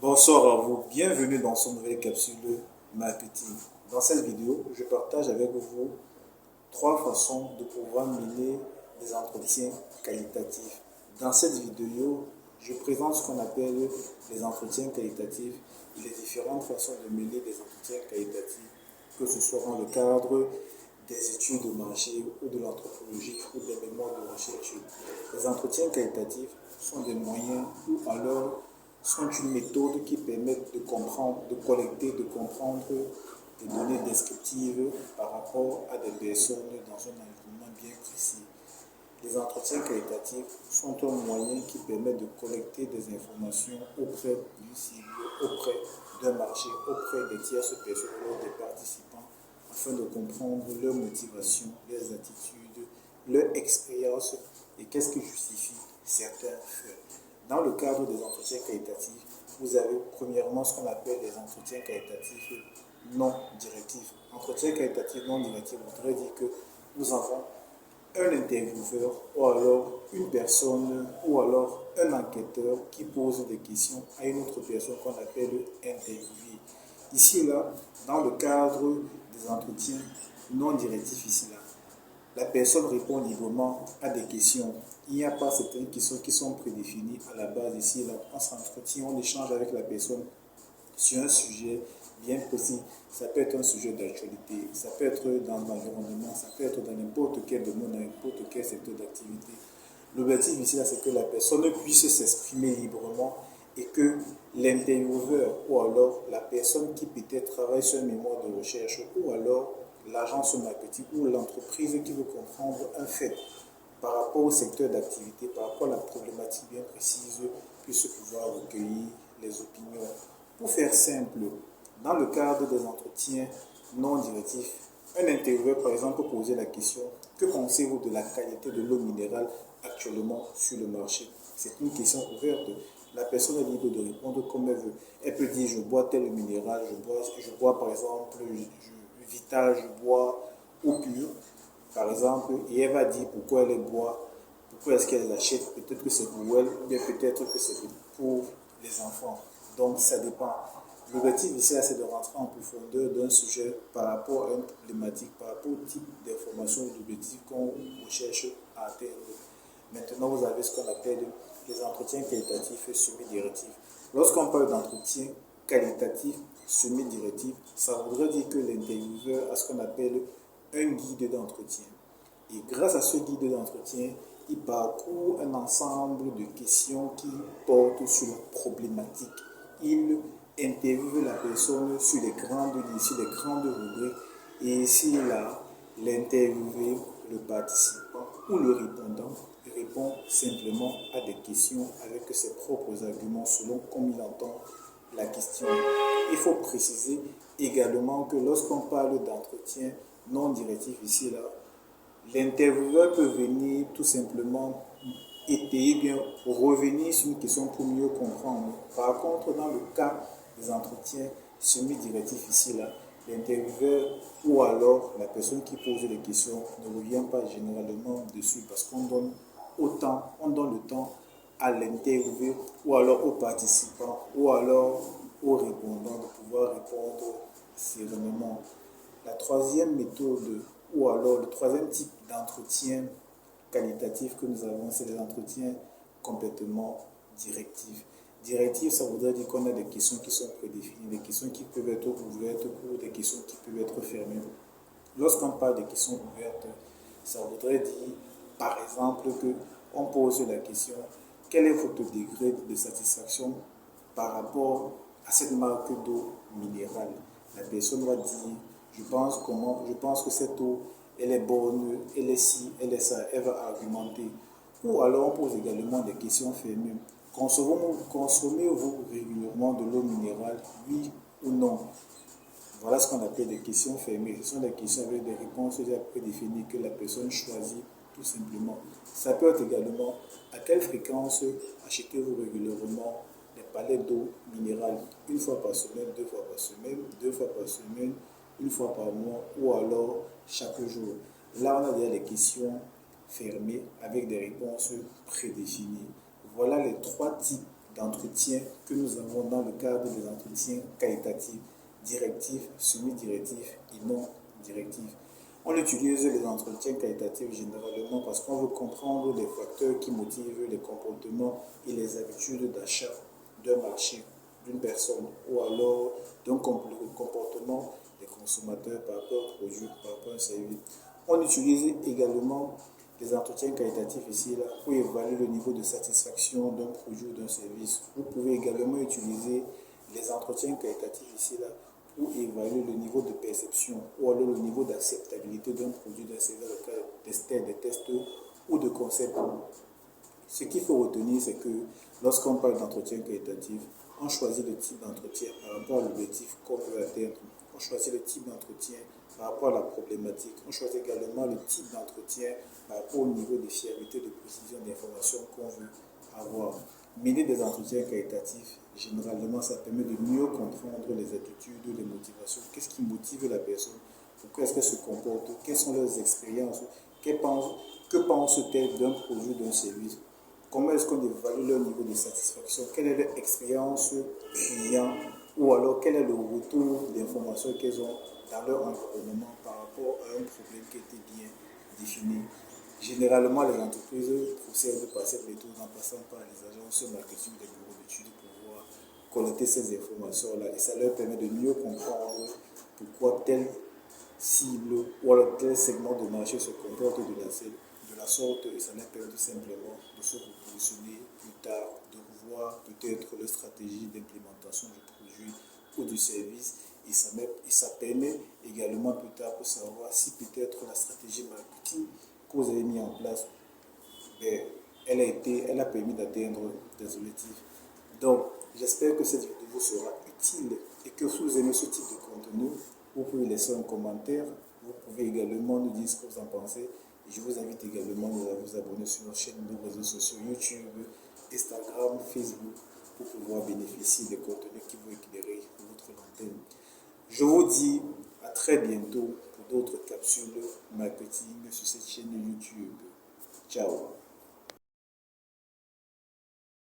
Bonsoir à vous, bienvenue dans ce nouvelle capsule marketing. Dans cette vidéo, je partage avec vous trois façons de pouvoir mener des entretiens qualitatifs. Dans cette vidéo, je présente ce qu'on appelle les entretiens qualitatifs et les différentes façons de mener des entretiens qualitatifs, que ce soit dans le cadre des études de marché ou de l'anthropologie ou des mémoires de recherche. Les entretiens qualitatifs sont des moyens ou alors sont une méthode qui permet de comprendre, de collecter, de comprendre des données descriptives par rapport à des personnes dans un environnement bien précis. Les entretiens qualitatifs sont un moyen qui permet de collecter des informations auprès d'une cible, auprès d'un marché, auprès des tierces personnes ou des participants, afin de comprendre leurs motivations, leurs attitudes, leur expérience et qu'est-ce qui justifie certains faits. Dans le cadre des entretiens qualitatifs, vous avez premièrement ce qu'on appelle les entretiens qualitatifs non directifs. Entretien qualitatif non directif voudrait dire que nous avons un intervieweur ou alors une personne ou alors un enquêteur qui pose des questions à une autre personne qu'on appelle interviewé. Ici et là, dans le cadre des entretiens non directifs ici là, la personne répond librement à des questions. Il n'y a pas certaines questions qui sont prédéfinies à la base ici et là. On s'entretient, on échange avec la personne sur un sujet bien précis. Ça peut être un sujet d'actualité, ça peut être dans l'environnement, ça peut être dans n'importe quel domaine, dans n'importe quel secteur d'activité. L'objectif ici, c'est que la personne puisse s'exprimer librement et que l'intervieweur ou alors la personne qui peut-être travaille sur un mémoire de recherche ou alors l'agence marketing ou l'entreprise qui veut comprendre un fait par rapport au secteur d'activité, par rapport à la problématique bien précise, puisse pouvoir recueillir les opinions. Pour faire simple, dans le cadre des entretiens non directifs, un intervieweur, par exemple, peut poser la question: que pensez-vous de la qualité de l'eau minérale actuellement sur le marché? C'est une question ouverte. La personne est libre de répondre comme elle veut. Elle peut dire: je bois tel minéral, je bois par exemple Vital, je bois eau pure, par exemple, et elle va dire pourquoi elle boit, pourquoi est-ce qu'elle l'achète. Peut-être que c'est pour elle, ou bien peut-être que c'est pour les enfants. Donc ça dépend. L'objectif ici, c'est de rentrer en profondeur d'un sujet par rapport à une problématique, par rapport au type d'information ou d'objectif qu'on recherche à atteindre. Maintenant, vous avez ce qu'on appelle les entretiens qualitatifs et semi-directifs. Lorsqu'on parle d'entretien qualitatif semi-directif, ça voudrait dire que l'intervieweur a ce qu'on appelle un guide d'entretien. Et grâce à ce guide d'entretien, il parcourt un ensemble de questions qui portent sur la problématique. Il interviewe la personne sur les grandes lignes, sur les grandes rubriques. Et ici et là, l'interviewé, le participant ou le répondant répond simplement à des questions avec ses propres arguments selon comme il entend la question. Il faut préciser également que lorsqu'on parle d'entretien non directif ici et là, l'intervieweur peut venir tout simplement étayer, bien revenir sur une question pour mieux comprendre. Par contre, dans le cas des entretiens semi-directifs ici là, l'intervieweur ou alors la personne qui pose les questions ne revient pas généralement dessus parce qu'on donne on donne le temps à l'interviewé ou alors aux participants ou alors aux répondants de pouvoir répondre sereinement. La troisième méthode ou alors le troisième type d'entretien qualitatif que nous avons, c'est les entretiens complètement directifs. Directif, ça voudrait dire qu'on a des questions qui sont prédéfinies, des questions qui peuvent être ouvertes ou des questions qui peuvent être fermées. Lorsqu'on parle de questions ouvertes, ça voudrait dire, par exemple, qu'on pose la question: quel est votre degré de satisfaction par rapport à cette marque d'eau minérale? La personne va dire: je pense que cette eau, elle est bonne, elle est ci, elle est ça, elle va argumenter. Ou alors on pose également des questions fermées. Consommez-vous régulièrement de l'eau minérale, oui ou non? Voilà ce qu'on appelle des questions fermées. Ce sont des questions avec des réponses déjà prédéfinies que la personne choisit tout simplement. Ça peut être également: à quelle fréquence achetez-vous régulièrement des palettes d'eau minérale? Une fois par semaine, deux fois par semaine, deux fois par semaine, une fois par mois ou alors chaque jour. Là, on a déjà des questions fermées avec des réponses prédéfinies. Voilà les trois types d'entretien que nous avons dans le cadre des entretiens qualitatifs, directifs, semi-directifs et non directifs. On utilise les entretiens qualitatifs généralement parce qu'on veut comprendre les facteurs qui motivent les comportements et les habitudes d'achat d'un marché, d'une personne, ou alors d'un comportement des consommateurs par rapport au produit, par rapport au service. On utilise également les entretiens qualitatifs ici là pour évaluer le niveau de satisfaction d'un produit ou d'un service. Vous pouvez également utiliser les entretiens qualitatifs ici là pour évaluer le niveau de perception ou alors le niveau d'acceptabilité d'un produit, d'un service dans le cadre des tests ou de concept. Ce qu'il faut retenir, c'est que lorsqu'on parle d'entretien qualitatif, on choisit le type d'entretien par rapport à l'objectif qu'on veut atteindre. On choisit le type d'entretien par rapport à la problématique. On choisit également le type d'entretien par rapport au niveau de fiabilité, de précision d'information qu'on veut avoir. Mener des entretiens qualitatifs, généralement, ça permet de mieux comprendre les attitudes, les motivations. Qu'est-ce qui motive la personne? Pourquoi est-ce qu'elle se comporte? Quelles sont leurs expériences? Que pense-t-elle d'un produit, d'un service? Comment est-ce qu'on évalue leur niveau de satisfaction? Quelle est leur expérience client? Ou alors quel est le retour d'informations qu'elles ont dans leur environnement par rapport à un problème qui a été bien défini? Généralement, les entreprises procèdent par cette méthode en passant par les agences marketing des bureaux d'études pour pouvoir collecter ces informations-là. Et ça leur permet de mieux comprendre pourquoi telle cible ou alors tel segment de marché se comporte de la sorte, et ça leur permet tout simplement de se repositionner plus tard, de revoir peut-être leur stratégie d'implémentation du produit ou du service, et ça permet également plus tard de savoir si peut-être la stratégie marketing que vous avez mis en place, ben, elle a permis d'atteindre des objectifs. Donc, j'espère que cette vidéo vous sera utile et que si vous aimez ce type de contenu, vous pouvez laisser un commentaire. Vous pouvez également nous dire ce que vous en pensez. Et je vous invite également à vous abonner sur nos chaînes de réseaux sociaux YouTube, Instagram, Facebook pour pouvoir bénéficier des contenus qui vont éclairer votre antenne. Je vous dis à très bientôt pour d'autres capsules marketing sur cette chaîne YouTube. Ciao.